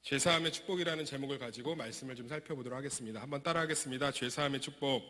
죄사함의 축복이라는 제목을 가지고 말씀을 좀 살펴보도록 하겠습니다. 한번 따라하겠습니다. 죄사함의 축복.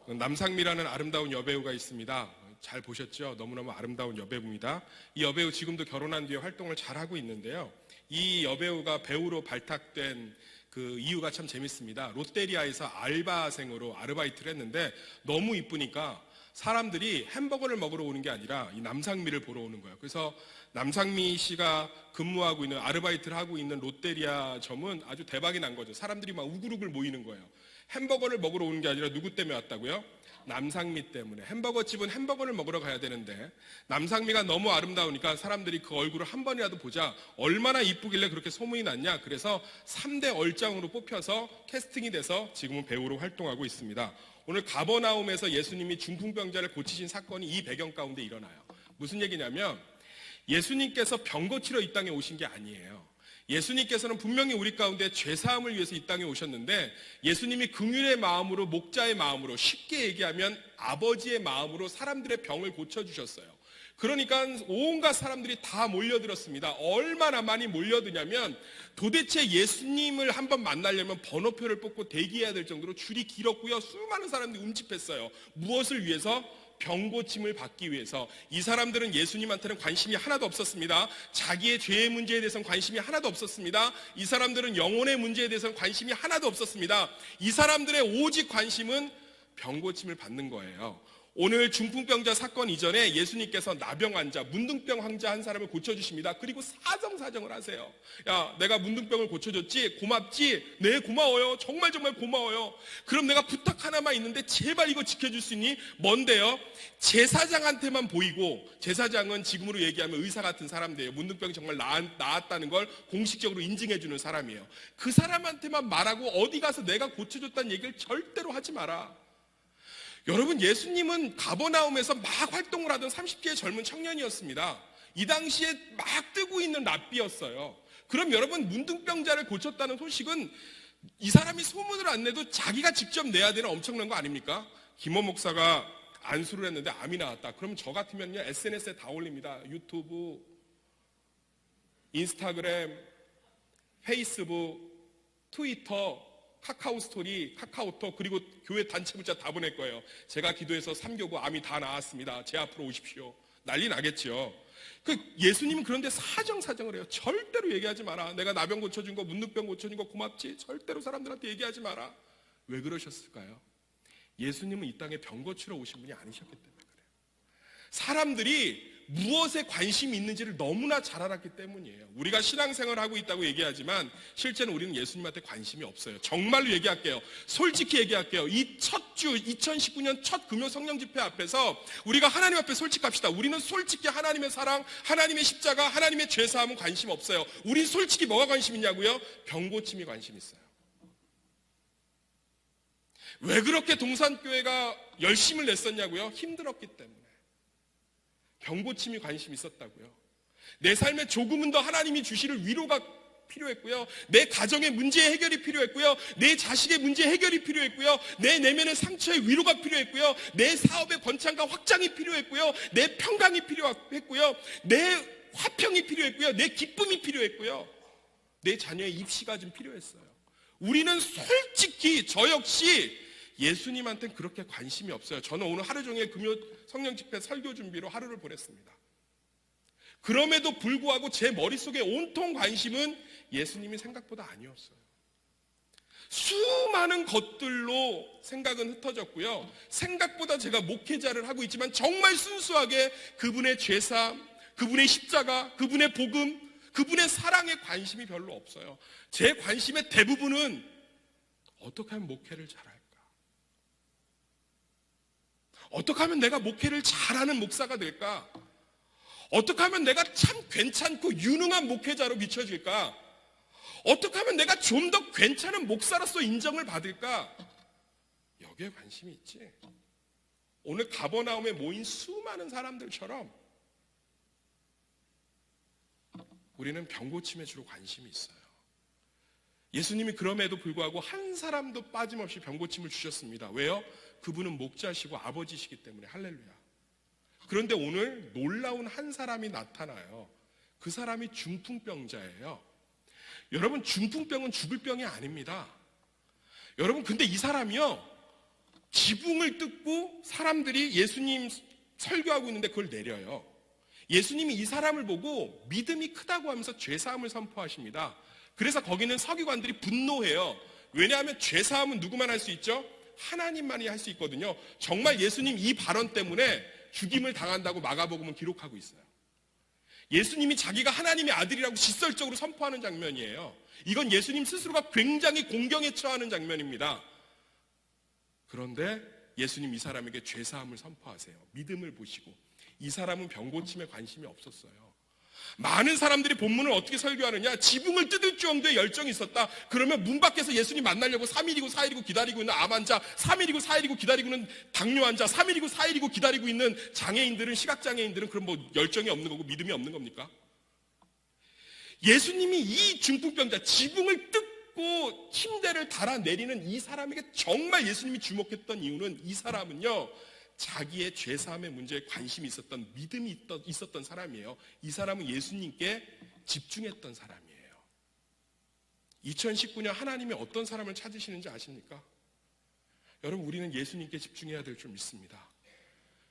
남상미라는 아름다운 여배우가 있습니다. 잘 보셨죠? 너무너무 아름다운 여배우입니다. 이 여배우 지금도 결혼한 뒤에 활동을 잘하고 있는데요. 이 여배우가 배우로 발탁된 그 이유가 참 재밌습니다. 롯데리아에서 알바생으로 아르바이트를 했는데 너무 이쁘니까 사람들이 햄버거를 먹으러 오는 게 아니라 이 남상미를 보러 오는 거예요. 그래서 남상미 씨가 근무하고 있는, 아르바이트를 하고 있는 롯데리아 점은 아주 대박이 난 거죠. 사람들이 막 우글우글 모이는 거예요. 햄버거를 먹으러 오는 게 아니라 누구 때문에 왔다고요? 남상미 때문에. 햄버거 집은 햄버거를 먹으러 가야 되는데 남상미가 너무 아름다우니까 사람들이 그 얼굴을 한 번이라도 보자, 얼마나 이쁘길래 그렇게 소문이 났냐. 그래서 3대 얼짱으로 뽑혀서 캐스팅이 돼서 지금은 배우로 활동하고 있습니다. 오늘 가버나움에서 예수님이 중풍병자를 고치신 사건이 이 배경 가운데 일어나요. 무슨 얘기냐면 예수님께서 병 고치러 이 땅에 오신 게 아니에요. 예수님께서는 분명히 우리 가운데 죄사함을 위해서 이 땅에 오셨는데 예수님이 긍휼의 마음으로, 목자의 마음으로, 쉽게 얘기하면 아버지의 마음으로 사람들의 병을 고쳐주셨어요. 그러니까 온갖 사람들이 다 몰려들었습니다. 얼마나 많이 몰려드냐면 도대체 예수님을 한번 만나려면 번호표를 뽑고 대기해야 될 정도로 줄이 길었고요. 수많은 사람들이 움집했어요. 무엇을 위해서? 병 고침을 받기 위해서. 이 사람들은 예수님한테는 관심이 하나도 없었습니다. 자기의 죄의 문제에 대해서는 관심이 하나도 없었습니다. 이 사람들은 영혼의 문제에 대해서는 관심이 하나도 없었습니다. 이 사람들의 오직 관심은 병 고침을 받는 거예요. 오늘 중풍병자 사건 이전에 예수님께서 나병 환자, 문둥병 환자 한 사람을 고쳐주십니다. 그리고 사정사정을 하세요. 야, 내가 문둥병을 고쳐줬지? 고맙지? 네, 고마워요. 정말 고마워요. 그럼 내가 부탁 하나만 있는데 제발 이거 지켜줄 수 있니? 뭔데요? 제사장한테만 보이고, 제사장은 지금으로 얘기하면 의사 같은 사람들이에요. 문둥병이 정말 나았다는 걸 공식적으로 인증해주는 사람이에요. 그 사람한테만 말하고 어디 가서 내가 고쳐줬다는 얘기를 절대로 하지 마라. 여러분, 예수님은 가버나움에서 막 활동을 하던 30대의 젊은 청년이었습니다. 이 당시에 막 뜨고 있는 랍비였어요. 그럼 여러분, 문둥병자를 고쳤다는 소식은 이 사람이 소문을 안 내도 자기가 직접 내야 되는 엄청난 거 아닙니까? 김호 목사가 안수를 했는데 암이 나왔다. 그럼 저 같으면요, SNS에 다 올립니다. 유튜브, 인스타그램, 페이스북, 트위터, 카카오 스토리, 카카오톡, 그리고 교회 단체 문자 다 보낼 거예요. 제가 기도해서 3교구 암이 다 나았습니다. 제 앞으로 오십시오. 난리 나겠죠. 예수님은 그런데 사정사정을 해요. 절대로 얘기하지 마라. 내가 나병 고쳐준 거, 문둥병 고쳐준 거 고맙지? 절대로 사람들한테 얘기하지 마라. 왜 그러셨을까요? 예수님은 이 땅에 병 고치러 오신 분이 아니셨기 때문에 그래요. 사람들이 무엇에 관심이 있는지를 너무나 잘 알았기 때문이에요. 우리가 신앙생활을 하고 있다고 얘기하지만 실제는 우리는 예수님한테 관심이 없어요. 정말로 얘기할게요. 솔직히 얘기할게요. 이 첫 주 2019년 첫 금요 성령 집회 앞에서 우리가 하나님 앞에 솔직합시다. 우리는 솔직히 하나님의 사랑, 하나님의 십자가, 하나님의 죄사함은 관심 없어요. 우린 솔직히 뭐가 관심 있냐고요? 병 고침이 관심 있어요. 왜 그렇게 동산교회가 열심을 냈었냐고요? 힘들었기 때문에. 병 고침이 관심이 있었다고요. 내 삶에 조금은 더 하나님이 주실 위로가 필요했고요. 내 가정의 문제 해결이 필요했고요. 내 자식의 문제 해결이 필요했고요. 내 내면의 상처의 위로가 필요했고요. 내 사업의 번창과 확장이 필요했고요. 내 평강이 필요했고요. 내 화평이 필요했고요. 내 기쁨이 필요했고요. 내 자녀의 입시가 좀 필요했어요. 우리는 솔직히 저 역시 예수님한테는 그렇게 관심이 없어요. 저는 오늘 하루 종일 금요 성령 집회 설교 준비로 하루를 보냈습니다. 그럼에도 불구하고 제 머릿속에 온통 관심은 예수님이 생각보다 아니었어요. 수많은 것들로 생각은 흩어졌고요. 생각보다 제가 목회자를 하고 있지만 정말 순수하게 그분의 죄사함, 그분의 십자가, 그분의 복음, 그분의 사랑에 관심이 별로 없어요. 제 관심의 대부분은 어떻게 하면 목회를 잘할까? 어떻게 하면 내가 목회를 잘하는 목사가 될까? 어떻게 하면 내가 참 괜찮고 유능한 목회자로 비춰질까? 어떻게 하면 내가 좀 더 괜찮은 목사로서 인정을 받을까? 여기에 관심이 있지. 오늘 가버나움에 모인 수많은 사람들처럼 우리는 병 고침에 주로 관심이 있어요. 예수님이 그럼에도 불구하고 한 사람도 빠짐없이 병 고침을 주셨습니다. 왜요? 그분은 목자시고 아버지시기 때문에. 할렐루야. 그런데 오늘 놀라운 한 사람이 나타나요. 그 사람이 중풍병자예요. 여러분, 중풍병은 죽을 병이 아닙니다. 여러분, 근데 이 사람이요, 지붕을 뜯고 사람들이 예수님 설교하고 있는데 그걸 내려요. 예수님이 이 사람을 보고 믿음이 크다고 하면서 죄사함을 선포하십니다. 그래서 거기는 서기관들이 분노해요. 왜냐하면 죄사함은 누구만 할 수 있죠? 하나님만이 할 수 있거든요. 정말 예수님 이 발언 때문에 죽임을 당한다고 마가복음은 기록하고 있어요. 예수님이 자기가 하나님의 아들이라고 직설적으로 선포하는 장면이에요. 이건 예수님 스스로가 굉장히 공경에 처하는 장면입니다. 그런데 예수님 이 사람에게 죄사함을 선포하세요. 믿음을 보시고. 이 사람은 병고침에 관심이 없었어요. 많은 사람들이 본문을 어떻게 설교하느냐, 지붕을 뜯을 정도의 열정이 있었다. 그러면 문 밖에서 예수님 만나려고 3일이고 4일이고 기다리고 있는 암 환자, 3일이고 4일이고 기다리고 있는 당뇨 환자, 3일이고 4일이고 기다리고 있는 장애인들은, 시각장애인들은 그럼 뭐 열정이 없는 거고 믿음이 없는 겁니까? 예수님이 이 중풍병자, 지붕을 뜯고 침대를 달아내리는 이 사람에게 정말 예수님이 주목했던 이유는, 이 사람은요, 자기의 죄사함의 문제에 관심이 있었던, 믿음이 있었던 사람이에요. 이 사람은 예수님께 집중했던 사람이에요. 2019년 하나님이 어떤 사람을 찾으시는지 아십니까? 여러분, 우리는 예수님께 집중해야 될 줄 믿습니다.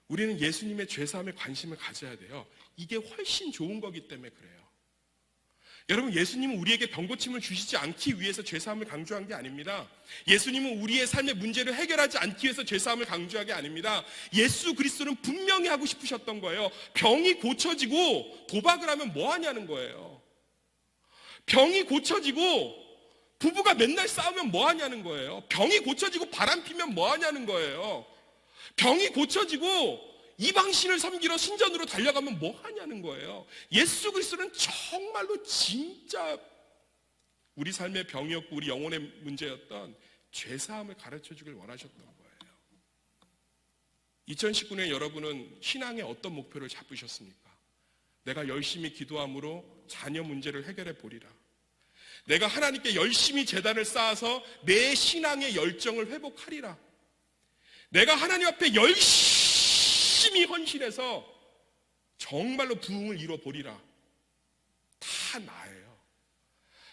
우리는 예수님의 죄사함에 관심을 가져야 돼요. 이게 훨씬 좋은 거기 때문에 그래요. 여러분, 예수님은 우리에게 병고침을 주시지 않기 위해서 죄사함을 강조한 게 아닙니다. 예수님은 우리의 삶의 문제를 해결하지 않기 위해서 죄사함을 강조한 게 아닙니다. 예수 그리스도는 분명히 하고 싶으셨던 거예요. 병이 고쳐지고 도박을 하면 뭐 하냐는 거예요. 병이 고쳐지고 부부가 맨날 싸우면 뭐 하냐는 거예요. 병이 고쳐지고 바람 피면 뭐 하냐는 거예요. 병이 고쳐지고 이방신을 섬기러 신전으로 달려가면 뭐 하냐는 거예요. 예수 그리스도는 정말로 진짜 우리 삶의 병이었고 우리 영혼의 문제였던 죄사함을 가르쳐 주길 원하셨던 거예요. 2019년에 여러분은 신앙의 어떤 목표를 잡으셨습니까? 내가 열심히 기도함으로 자녀 문제를 해결해 보리라. 내가 하나님께 열심히 제단을 쌓아서 내 신앙의 열정을 회복하리라. 내가 하나님 앞에 열심히 헌신해서 정말로 부흥을 이뤄보리라. 다 나예요.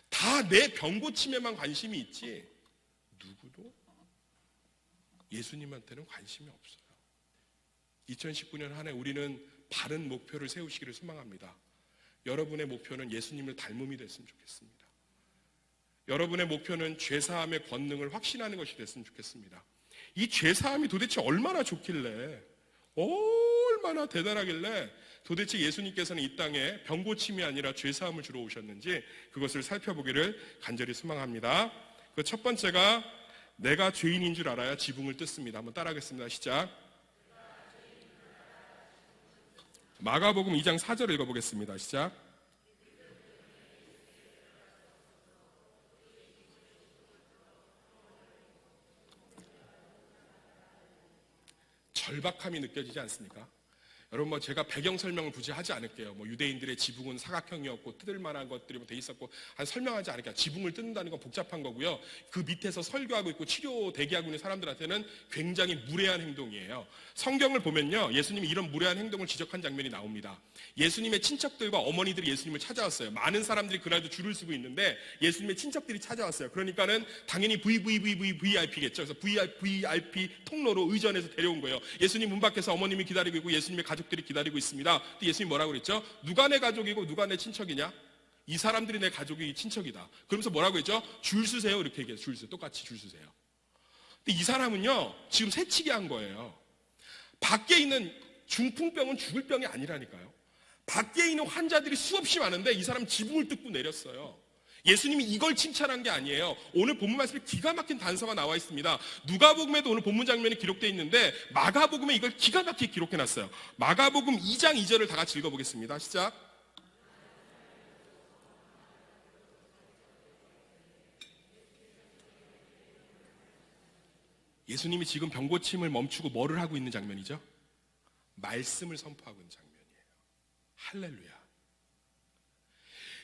다 내 병고침에만 관심이 있지 누구도 예수님한테는 관심이 없어요. 2019년 한 해 우리는 바른 목표를 세우시기를 소망합니다. 여러분의 목표는 예수님을 닮음이 됐으면 좋겠습니다. 여러분의 목표는 죄사함의 권능을 확신하는 것이 됐으면 좋겠습니다. 이 죄사함이 도대체 얼마나 좋길래, 얼마나 대단하길래 도대체 예수님께서는 이 땅에 병고침이 아니라 죄사함을 주러 오셨는지 그것을 살펴보기를 간절히 소망합니다. 그 첫 번째가 내가 죄인인 줄 알아야 지붕을 뜯습니다. 한번 따라하겠습니다. 시작. 마가복음 2장 4절 읽어보겠습니다. 시작. 절박함이 느껴지지 않습니까? 여러분, 제가 배경 설명을 굳이 하지 않을게요. 유대인들의 지붕은 사각형이었고 뜯을 만한 것들이 돼 있었고, 설명하지 않을게요. 지붕을 뜯는다는 건 복잡한 거고요. 그 밑에서 설교하고 있고 치료 대기하고 있는 사람들한테는 굉장히 무례한 행동이에요. 성경을 보면요, 예수님이 이런 무례한 행동을 지적한 장면이 나옵니다. 예수님의 친척들과 어머니들이 예수님을 찾아왔어요. 많은 사람들이 그날도 줄을 서고 있는데 예수님의 친척들이 찾아왔어요. 그러니까는 당연히 VIP겠죠. 그래서 VIP 통로로 의전해서 데려온 거예요. 예수님 문 밖에서 어머님이 기다리고 있고 예수님의 가족들이 기다리고 있습니다. 근데 예수님이 뭐라고 그랬죠? 누가 내 가족이고 누가 내 친척이냐? 이 사람들이 내 가족이 친척이다. 그러면서 뭐라고 했죠? 줄 서세요. 이렇게 얘기해요. 줄 서세요. 똑같이 줄 서세요. 근데 이 사람은요, 지금 새치기 한 거예요. 밖에 있는 중풍병은 죽을 병이 아니라니까요. 밖에 있는 환자들이 수없이 많은데 이 사람 지붕을 뜯고 내렸어요. 예수님이 이걸 칭찬한 게 아니에요. 오늘 본문 말씀에 기가 막힌 단서가 나와 있습니다. 누가복음에도 오늘 본문 장면이 기록되어 있는데 마가복음에 이걸 기가 막히게 기록해놨어요. 마가복음 2장 2절을 다 같이 읽어보겠습니다. 시작. 예수님이 지금 병고침을 멈추고 뭐를 하고 있는 장면이죠? 말씀을 선포하고 있는 장면이에요. 할렐루야.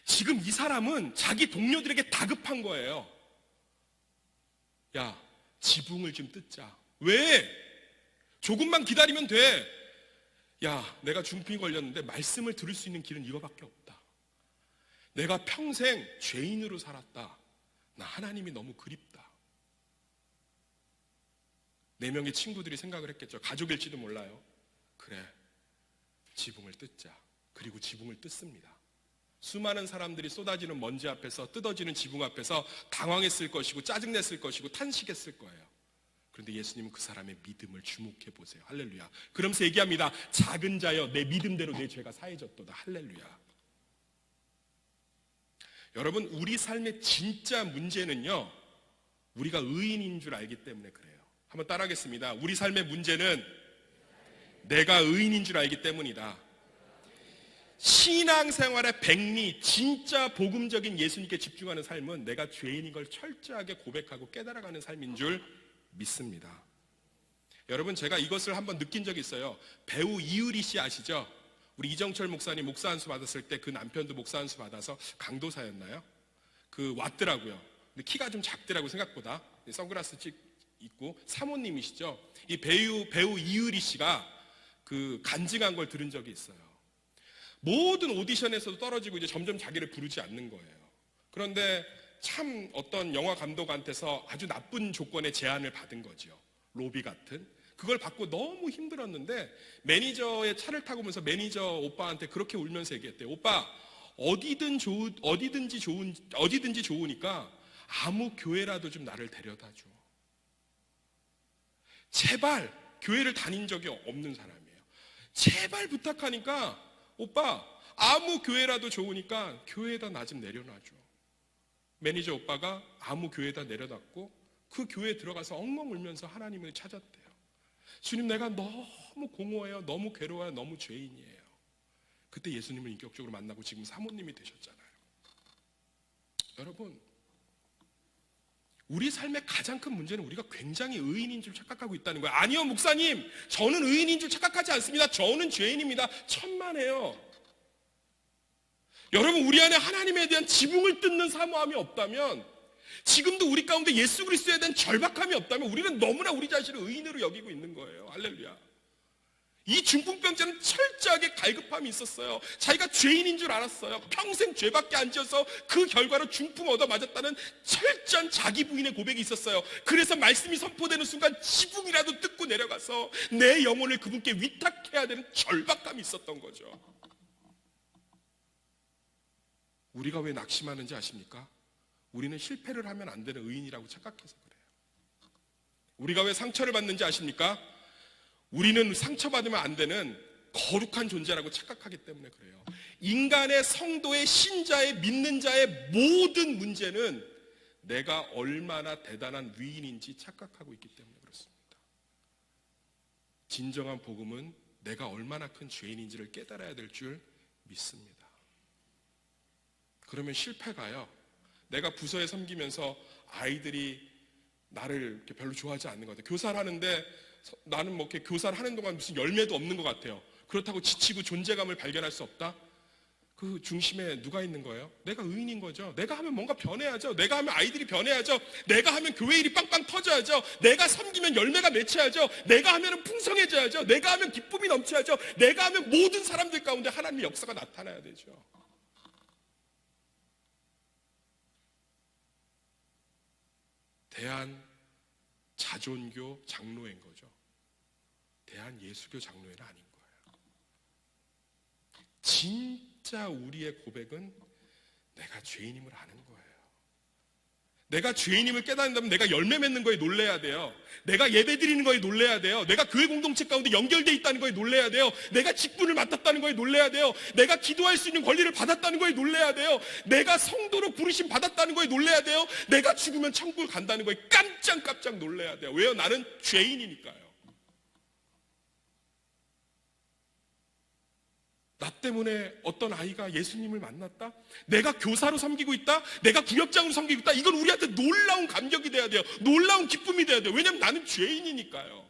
지금 이 사람은 자기 동료들에게 다급한 거예요. 야, 지붕을 좀 뜯자. 왜? 조금만 기다리면 돼. 야, 내가 중풍이 걸렸는데 말씀을 들을 수 있는 길은 이거밖에 없다. 내가 평생 죄인으로 살았다. 나 하나님이 너무 그립다. 4명의 친구들이 생각을 했겠죠. 가족일지도 몰라요. 그래, 지붕을 뜯자. 그리고 지붕을 뜯습니다. 수많은 사람들이 쏟아지는 먼지 앞에서, 뜯어지는 지붕 앞에서 당황했을 것이고 짜증냈을 것이고 탄식했을 거예요. 그런데 예수님은 그 사람의 믿음을 주목해 보세요. 할렐루야. 그러면서 얘기합니다. 작은 자여, 내 믿음대로 내 죄가 사해졌도다. 할렐루야. 여러분, 우리 삶의 진짜 문제는요, 우리가 의인인 줄 알기 때문에 그래요. 한번 따라하겠습니다. 우리 삶의 문제는 내가 의인인 줄 알기 때문이다. 신앙생활의 백미, 진짜 복음적인 예수님께 집중하는 삶은 내가 죄인인 걸 철저하게 고백하고 깨달아가는 삶인 줄 믿습니다. 여러분, 제가 이것을 한번 느낀 적이 있어요. 배우 이유리 씨 아시죠? 우리 이정철 목사님 목사 안수 받았을 때 그 남편도 목사 안수 받아서 강도사였나요? 왔더라고요. 근데 키가 좀 작더라고, 생각보다. 선글라스 있고 사모님이시죠. 이 배우 이유리 씨가 간증한 걸 들은 적이 있어요. 모든 오디션에서도 떨어지고 이제 점점 자기를 부르지 않는 거예요. 그런데 참 어떤 영화 감독한테서 아주 나쁜 조건의 제안을 받은 거죠. 로비 같은. 그걸 받고 너무 힘들었는데 매니저의 차를 타고 오면서 매니저 오빠한테 그렇게 울면서 얘기했대요. 오빠, 어디든지 좋으니까 아무 교회라도 좀 나를 데려다 줘. 제발. 교회를 다닌 적이 없는 사람이에요. 제발 부탁하니까 오빠, 아무 교회라도 좋으니까 교회에다 나 좀 내려놔줘. 매니저 오빠가 아무 교회에다 내려놨고 그 교회에 들어가서 엉엉 울면서 하나님을 찾았대요. 주님, 내가 너무 공허해요. 너무 괴로워요. 너무 죄인이에요. 그때 예수님을 인격적으로 만나고 지금 사모님이 되셨잖아요. 여러분, 우리 삶의 가장 큰 문제는 우리가 굉장히 의인인 줄 착각하고 있다는 거예요. 아니요, 목사님, 저는 의인인 줄 착각하지 않습니다. 저는 죄인입니다. 천만에요. 여러분, 우리 안에 하나님에 대한 지붕을 뜯는 사모함이 없다면, 지금도 우리 가운데 예수 그리스도에 대한 절박함이 없다면 우리는 너무나 우리 자신을 의인으로 여기고 있는 거예요. 할렐루야. 이 중풍병자는 철저하게 갈급함이 있었어요. 자기가 죄인인 줄 알았어요. 평생 죄밖에 안 지어서 그 결과로 중풍 얻어맞았다는 철저한 자기 부인의 고백이 있었어요. 그래서 말씀이 선포되는 순간 지붕이라도 뜯고 내려가서 내 영혼을 그분께 위탁해야 되는 절박감이 있었던 거죠. 우리가 왜 낙심하는지 아십니까? 우리는 실패를 하면 안 되는 의인이라고 착각해서 그래요. 우리가 왜 상처를 받는지 아십니까? 우리는 상처받으면 안 되는 거룩한 존재라고 착각하기 때문에 그래요. 인간의 성도의 신자의 믿는 자의 모든 문제는 내가 얼마나 대단한 위인인지 착각하고 있기 때문에 그렇습니다. 진정한 복음은 내가 얼마나 큰 죄인인지를 깨달아야 될 줄 믿습니다. 그러면 실패가요, 내가 부서에 섬기면서 아이들이 나를 이렇게 별로 좋아하지 않는 것 같아요. 교사를 하는데 나는 뭐 이렇게 교사를 하는 동안 무슨 열매도 없는 것 같아요. 그렇다고 지치고 존재감을 발견할 수 없다? 그 중심에 누가 있는 거예요? 내가 의인인 거죠. 내가 하면 뭔가 변해야죠. 내가 하면 아이들이 변해야죠. 내가 하면 교회 일이 빵빵 터져야죠. 내가 섬기면 열매가 맺혀야죠. 내가 하면 풍성해져야죠. 내가 하면 기쁨이 넘쳐야죠. 내가 하면 모든 사람들 가운데 하나님의 역사가 나타나야 되죠. 대한 자존교 장로인 거죠. 대한 예수교 장로회는 아닌 거예요. 진짜 우리의 고백은 내가 죄인임을 아는 거예요. 내가 죄인임을 깨닫는다면 내가 열매 맺는 거에 놀래야 돼요. 내가 예배 드리는 거에 놀래야 돼요. 내가 교회 공동체 가운데 연결되어 있다는 거에 놀래야 돼요. 내가 직분을 맡았다는 거에 놀래야 돼요. 내가 기도할 수 있는 권리를 받았다는 거에 놀래야 돼요. 내가 성도로 부르심 받았다는 거에 놀래야 돼요. 내가 죽으면 천국을 간다는 거에 깜짝깜짝 놀래야 돼요. 왜요? 나는 죄인이니까요. 나 때문에 어떤 아이가 예수님을 만났다? 내가 교사로 섬기고 있다? 내가 구역장으로 섬기고 있다? 이건 우리한테 놀라운 감격이 돼야 돼요. 놀라운 기쁨이 돼야 돼요. 왜냐하면 나는 죄인이니까요.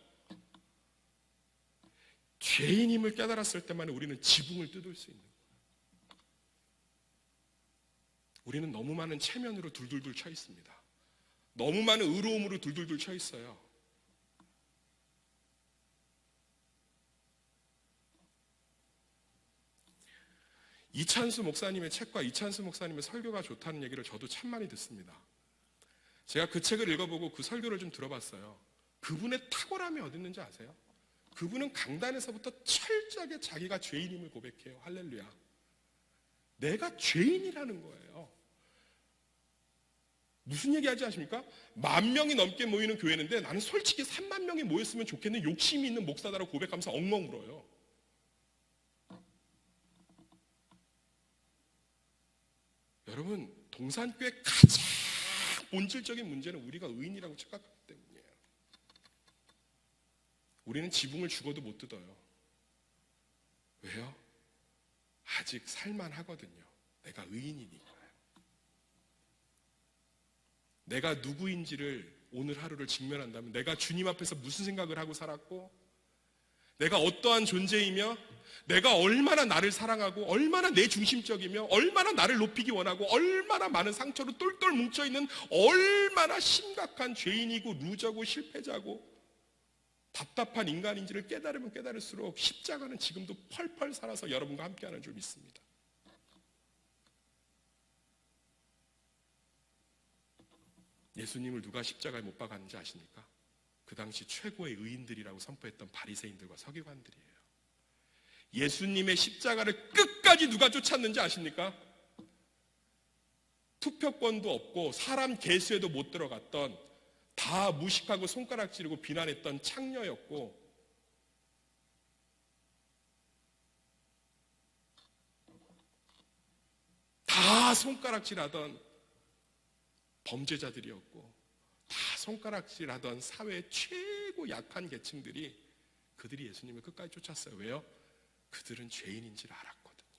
죄인임을 깨달았을 때만 우리는 지붕을 뜯을 수 있는 거예요. 우리는 너무 많은 체면으로 둘둘둘 쳐 있습니다. 너무 많은 의로움으로 둘둘둘 쳐 있어요. 이찬수 목사님의 책과 이찬수 목사님의 설교가 좋다는 얘기를 저도 참 많이 듣습니다. 제가 그 책을 읽어보고 그 설교를 좀 들어봤어요. 그분의 탁월함이 어디 있는지 아세요? 그분은 강단에서부터 철저하게 자기가 죄인임을 고백해요. 할렐루야. 내가 죄인이라는 거예요. 무슨 얘기하지 아십니까? 10,000명이 넘게 모이는 교회인데 나는 솔직히 30,000명이 모였으면 좋겠는 욕심이 있는 목사다라고 고백하면서 엉엉 울어요. 여러분, 동산교회 가장 본질적인 문제는 우리가 의인이라고 착각하기 때문이에요. 우리는 지붕을 죽어도 못 뜯어요. 왜요? 아직 살만하거든요. 내가 의인이니까요. 내가 누구인지를 오늘 하루를 직면한다면, 내가 주님 앞에서 무슨 생각을 하고 살았고, 내가 어떠한 존재이며, 내가 얼마나 나를 사랑하고, 얼마나 내 중심적이며, 얼마나 나를 높이기 원하고, 얼마나 많은 상처로 똘똘 뭉쳐있는 얼마나 심각한 죄인이고 루저고 실패자고 답답한 인간인지를 깨달으면 깨달을수록 십자가는 지금도 펄펄 살아서 여러분과 함께하는 줄 믿습니다. 예수님을 누가 십자가에 못 박았는지 아십니까? 그 당시 최고의 의인들이라고 선포했던 바리새인들과 서기관들이에요. 예수님의 십자가를 끝까지 누가 쫓았는지 아십니까? 투표권도 없고 사람 개수에도 못 들어갔던, 다 무식하고 손가락질이고 비난했던 창녀였고, 다 손가락질하던 범죄자들이었고, 다 손가락질하던 사회의 최고 약한 계층들이, 그들이 예수님을 끝까지 쫓았어요. 왜요? 그들은 죄인인지를 알았거든요.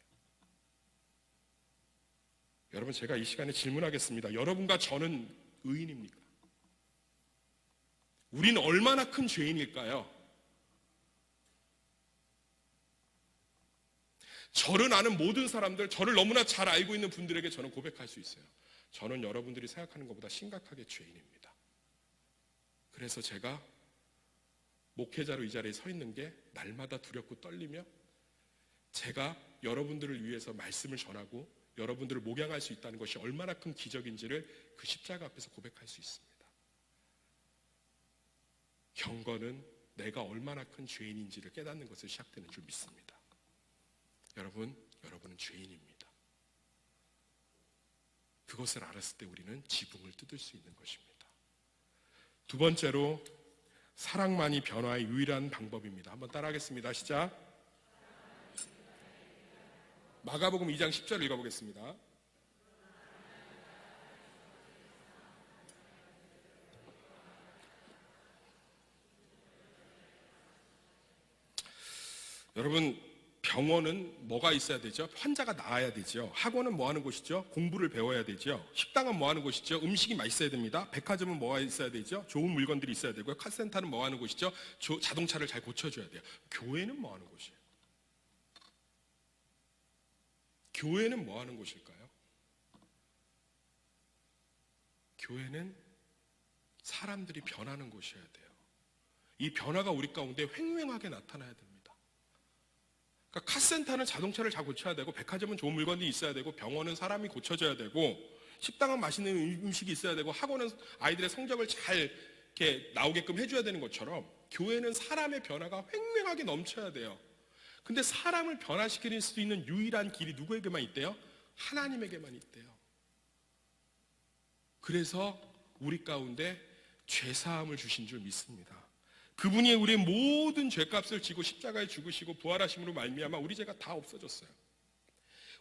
여러분, 제가 이 시간에 질문하겠습니다. 여러분과 저는 의인입니까? 우리는 얼마나 큰 죄인일까요? 저를 아는 모든 사람들, 저를 너무나 잘 알고 있는 분들에게 저는 고백할 수 있어요. 저는 여러분들이 생각하는 것보다 심각하게 죄인입니다. 그래서 제가 목회자로 이 자리에 서 있는 게 날마다 두렵고 떨리며, 제가 여러분들을 위해서 말씀을 전하고 여러분들을 목양할 수 있다는 것이 얼마나 큰 기적인지를 그 십자가 앞에서 고백할 수 있습니다. 경건은 내가 얼마나 큰 죄인인지를 깨닫는 것을 시작되는 줄 믿습니다. 여러분은 죄인입니다. 그것을 알았을 때 우리는 지붕을 뜯을 수 있는 것입니다. 두 번째로, 사랑만이 변화의 유일한 방법입니다. 한번 따라하겠습니다. 시작. 마가복음 2장 10절을 읽어보겠습니다. 여러분, 병원은 뭐가 있어야 되죠? 환자가 나아야 되죠. 학원은 뭐 하는 곳이죠? 공부를 배워야 되죠. 식당은 뭐 하는 곳이죠? 음식이 맛있어야 됩니다. 백화점은 뭐가 있어야 되죠? 좋은 물건들이 있어야 되고요. 카센터는 뭐 하는 곳이죠? 자동차를 잘 고쳐줘야 돼요. 교회는 뭐 하는 곳이에요? 교회는 뭐 하는 곳일까요? 교회는 사람들이 변하는 곳이어야 돼요. 이 변화가 우리 가운데 횡행하게 나타나야 됩니다. 그러니까 카센터는 자동차를 잘 고쳐야 되고, 백화점은 좋은 물건이 있어야 되고, 병원은 사람이 고쳐져야 되고, 식당은 맛있는 음식이 있어야 되고, 학원은 아이들의 성적을 잘 이렇게 나오게끔 해줘야 되는 것처럼, 교회는 사람의 변화가 횡행하게 넘쳐야 돼요. 근데 사람을 변화시킬 수 있는 유일한 길이 누구에게만 있대요? 하나님에게만 있대요. 그래서 우리 가운데 죄사함을 주신 줄 믿습니다. 그분이 우리의 모든 죄값을 지고 십자가에 죽으시고 부활하심으로 말미암아 우리 죄가 다 없어졌어요.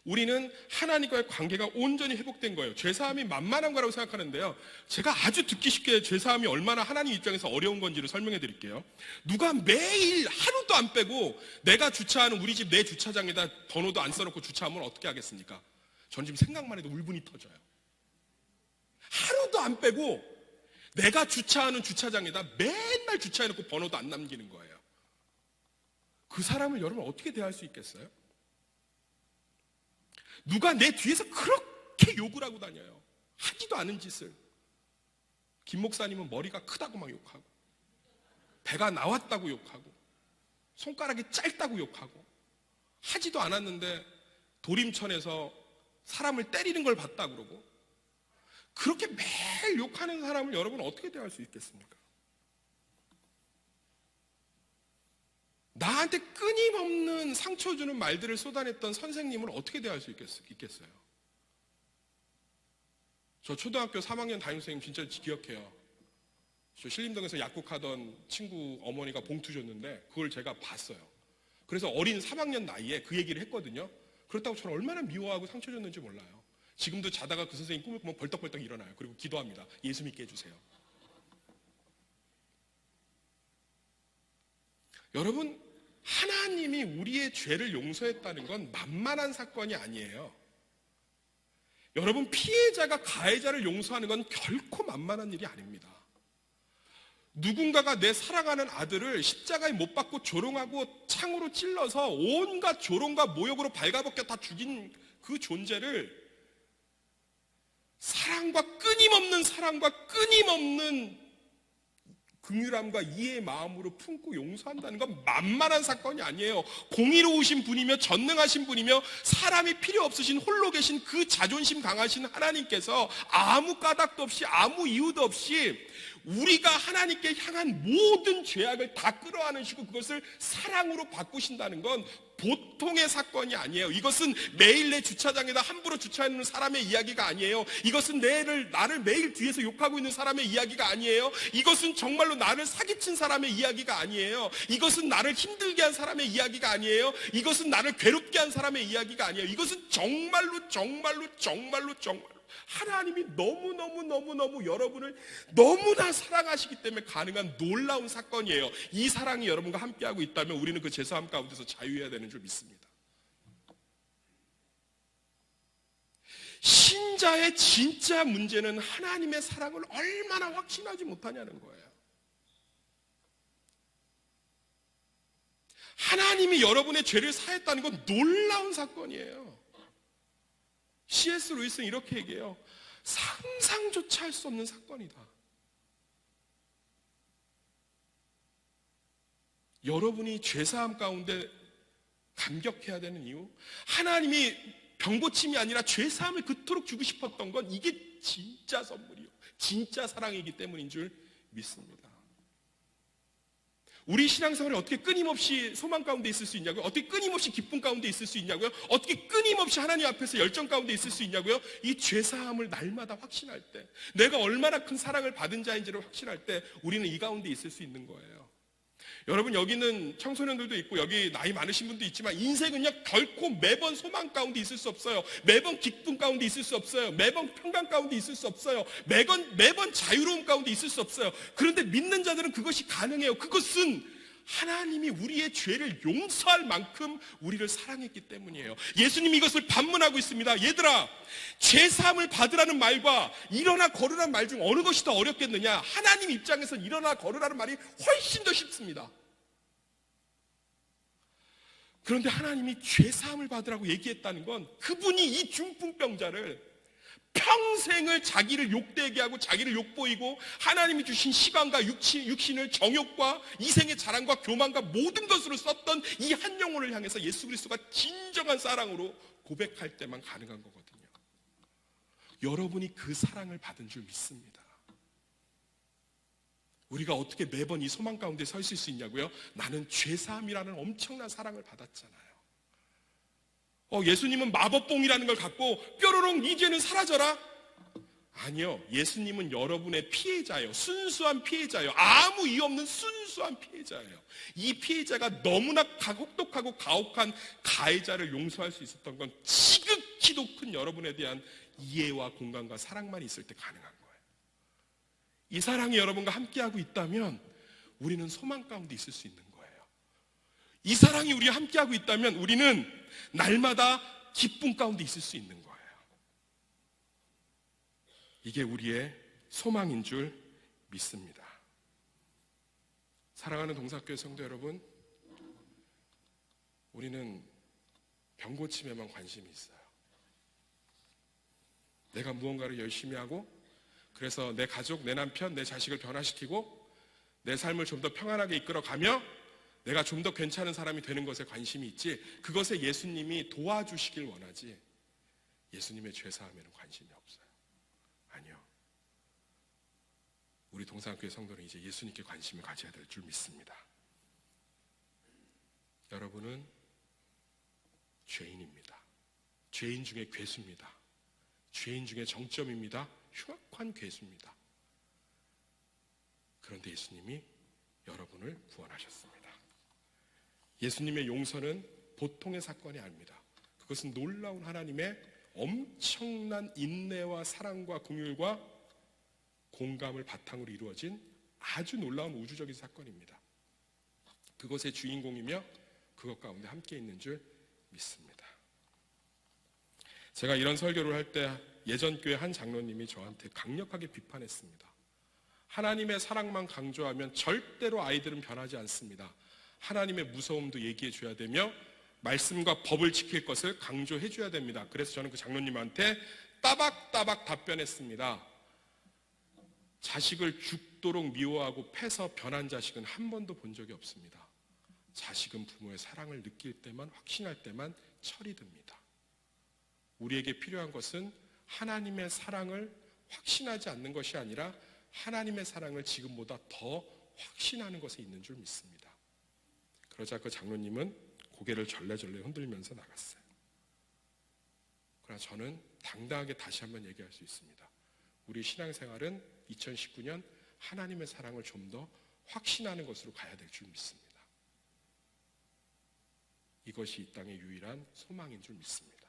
우리는 하나님과의 관계가 온전히 회복된 거예요. 죄사함이 만만한 거라고 생각하는데요, 제가 아주 듣기 쉽게 죄사함이 얼마나 하나님 입장에서 어려운 건지를 설명해 드릴게요. 누가 매일 하루도 안 빼고 내가 주차하는 우리 집 내 주차장에다 번호도 안 써놓고 주차하면 어떻게 하겠습니까? 전 지금 생각만 해도 울분이 터져요. 하루도 안 빼고 내가 주차하는 주차장에다 맨날 주차해놓고 번호도 안 남기는 거예요. 그 사람을 여러분 어떻게 대할 수 있겠어요? 누가 내 뒤에서 그렇게 욕을 하고 다녀요. 하지도 않은 짓을. 김 목사님은 머리가 크다고 막 욕하고, 배가 나왔다고 욕하고, 손가락이 짧다고 욕하고, 하지도 않았는데 도림천에서 사람을 때리는 걸 봤다 그러고, 그렇게 매일 욕하는 사람을 여러분 어떻게 대할 수 있겠습니까? 나한테 끊임없는 상처 주는 말들을 쏟아냈던 선생님을 어떻게 대할 수 있겠어요? 저 초등학교 3학년 담임선생님 진짜 기억해요. 저 신림동에서 약국하던 친구 어머니가 봉투 줬는데 그걸 제가 봤어요. 그래서 어린 3학년 나이에 그 얘기를 했거든요. 그렇다고 저를 얼마나 미워하고 상처 줬는지 몰라요. 지금도 자다가 그 선생님 꿈을 꾸면 벌떡벌떡 일어나요. 그리고 기도합니다. 예수 믿게 해주세요. 여러분, 하나님이 우리의 죄를 용서했다는 건 만만한 사건이 아니에요. 여러분, 피해자가 가해자를 용서하는 건 결코 만만한 일이 아닙니다. 누군가가 내 사랑하는 아들을 십자가에 못 박고 조롱하고 창으로 찔러서 온갖 조롱과 모욕으로 발가벗겨 다 죽인 그 존재를 사랑과 끊임없는 긍휼함과 이해의 마음으로 품고 용서한다는 건 만만한 사건이 아니에요. 공의로우신 분이며 전능하신 분이며 사람이 필요 없으신 홀로 계신 그 자존심 강하신 하나님께서 아무 까닭도 없이 아무 이유도 없이 우리가 하나님께 향한 모든 죄악을 다 끌어안으시고 그것을 사랑으로 바꾸신다는 건 보통의 사건이 아니에요. 이것은 매일 내 주차장에다 함부로 주차하는 사람의 이야기가 아니에요. 이것은 나를 매일 뒤에서 욕하고 있는 사람의 이야기가 아니에요. 이것은 정말로 나를 사기친 사람의 이야기가 아니에요. 이것은 나를 힘들게 한 사람의 이야기가 아니에요. 이것은 나를 괴롭게 한 사람의 이야기가 아니에요. 이것은 정말로 하나님이 너무너무 여러분을 너무나 사랑하시기 때문에 가능한 놀라운 사건이에요. 이 사랑이 여러분과 함께하고 있다면 우리는 그 죄사함 가운데서 자유해야 되는 줄 믿습니다. 신자의 진짜 문제는 하나님의 사랑을 얼마나 확신하지 못하냐는 거예요. 하나님이 여러분의 죄를 사했다는 건 놀라운 사건이에요. C.S. 루이스는 이렇게 얘기해요. 상상조차 할 수 없는 사건이다. 여러분이 죄사함 가운데 감격해야 되는 이유, 하나님이 병고침이 아니라 죄사함을 그토록 주고 싶었던 건 이게 진짜 선물이요, 진짜 사랑이기 때문인 줄 믿습니다. 우리 신앙생활에 어떻게 끊임없이 소망 가운데 있을 수 있냐고요? 어떻게 끊임없이 기쁨 가운데 있을 수 있냐고요? 어떻게 끊임없이 하나님 앞에서 열정 가운데 있을 수 있냐고요? 이 죄사함을 날마다 확신할 때, 내가 얼마나 큰 사랑을 받은 자인지를 확신할 때 우리는 이 가운데 있을 수 있는 거예요. 여러분, 여기는 청소년들도 있고 여기 나이 많으신 분도 있지만 인생은요 결코 매번 소망 가운데 있을 수 없어요. 매번 기쁨 가운데 있을 수 없어요. 매번 평강 가운데 있을 수 없어요. 매번 자유로움 가운데 있을 수 없어요. 그런데 믿는 자들은 그것이 가능해요. 그것은 하나님이 우리의 죄를 용서할 만큼 우리를 사랑했기 때문이에요. 예수님이 이것을 반문하고 있습니다. 얘들아, 죄사함을 받으라는 말과 일어나 걸으라는 말 중 어느 것이 더 어렵겠느냐? 하나님 입장에서 일어나 걸으라는 말이 훨씬 더 쉽습니다. 그런데 하나님이 죄사함을 받으라고 얘기했다는 건 그분이 이 중풍병자를 평생을 자기를 욕되게 하고 자기를 욕보이고 하나님이 주신 시간과 육신을 정욕과 이생의 자랑과 교만과 모든 것으로 썼던 이 한 영혼을 향해서 예수 그리스도가 진정한 사랑으로 고백할 때만 가능한 거거든요. 여러분이 그 사랑을 받은 줄 믿습니다. 우리가 어떻게 매번 이 소망 가운데 서 있을 수 있냐고요? 나는 죄사함이라는 엄청난 사랑을 받았잖아요. 예수님은 마법봉이라는 걸 갖고 뾰로롱 네 죄는 사라져라? 아니요, 예수님은 여러분의 피해자예요. 순수한 피해자예요. 아무 이유 없는 순수한 피해자예요. 이 피해자가 너무나 혹독하고 가혹한 가해자를 용서할 수 있었던 건 지극히도 큰 여러분에 대한 이해와 공감과 사랑만 있을 때 가능한 거예요. 이 사랑이 여러분과 함께하고 있다면 우리는 소망 가운데 있을 수 있는 거예요. 이 사랑이 우리와 함께하고 있다면 우리는 날마다 기쁨 가운데 있을 수 있는 거예요. 이게 우리의 소망인 줄 믿습니다. 사랑하는 동사교회 성도 여러분, 우리는 병고침에만 관심이 있어요. 내가 무언가를 열심히 하고 그래서 내 가족, 내 남편, 내 자식을 변화시키고 내 삶을 좀 더 평안하게 이끌어가며 내가 좀 더 괜찮은 사람이 되는 것에 관심이 있지 그것에 예수님이 도와주시길 원하지 예수님의 죄사함에는 관심이 없어요. 아니요. 우리 동산교회 성도는 이제 예수님께 관심을 가져야 될 줄 믿습니다. 여러분은 죄인입니다. 죄인 중에 괴수입니다. 죄인 중에 정점입니다. 흉악한 괴수입니다. 그런데 예수님이 여러분을 구원하셨습니다. 예수님의 용서는 보통의 사건이 아닙니다. 그것은 놀라운 하나님의 엄청난 인내와 사랑과 긍휼과 공감을 바탕으로 이루어진 아주 놀라운 우주적인 사건입니다. 그것의 주인공이며 그것 가운데 함께 있는 줄 믿습니다. 제가 이런 설교를 할 때 예전 교회 한 장로님이 저한테 강력하게 비판했습니다. 하나님의 사랑만 강조하면 절대로 아이들은 변하지 않습니다. 하나님의 무서움도 얘기해 줘야 되며 말씀과 법을 지킬 것을 강조해 줘야 됩니다. 그래서 저는 그 장로님한테 따박따박 답변했습니다. 자식을 죽도록 미워하고 패서 변한 자식은 한 번도 본 적이 없습니다. 자식은 부모의 사랑을 느낄 때만, 확신할 때만 철이 듭니다. 우리에게 필요한 것은 하나님의 사랑을 확신하지 않는 것이 아니라 하나님의 사랑을 지금보다 더 확신하는 것에 있는 줄 믿습니다. 그러자 그 장로님은 고개를 절레절레 흔들면서 나갔어요. 그러나 저는 당당하게 다시 한번 얘기할 수 있습니다. 우리 신앙생활은 2019년 하나님의 사랑을 좀 더 확신하는 것으로 가야 될 줄 믿습니다. 이것이 이 땅의 유일한 소망인 줄 믿습니다.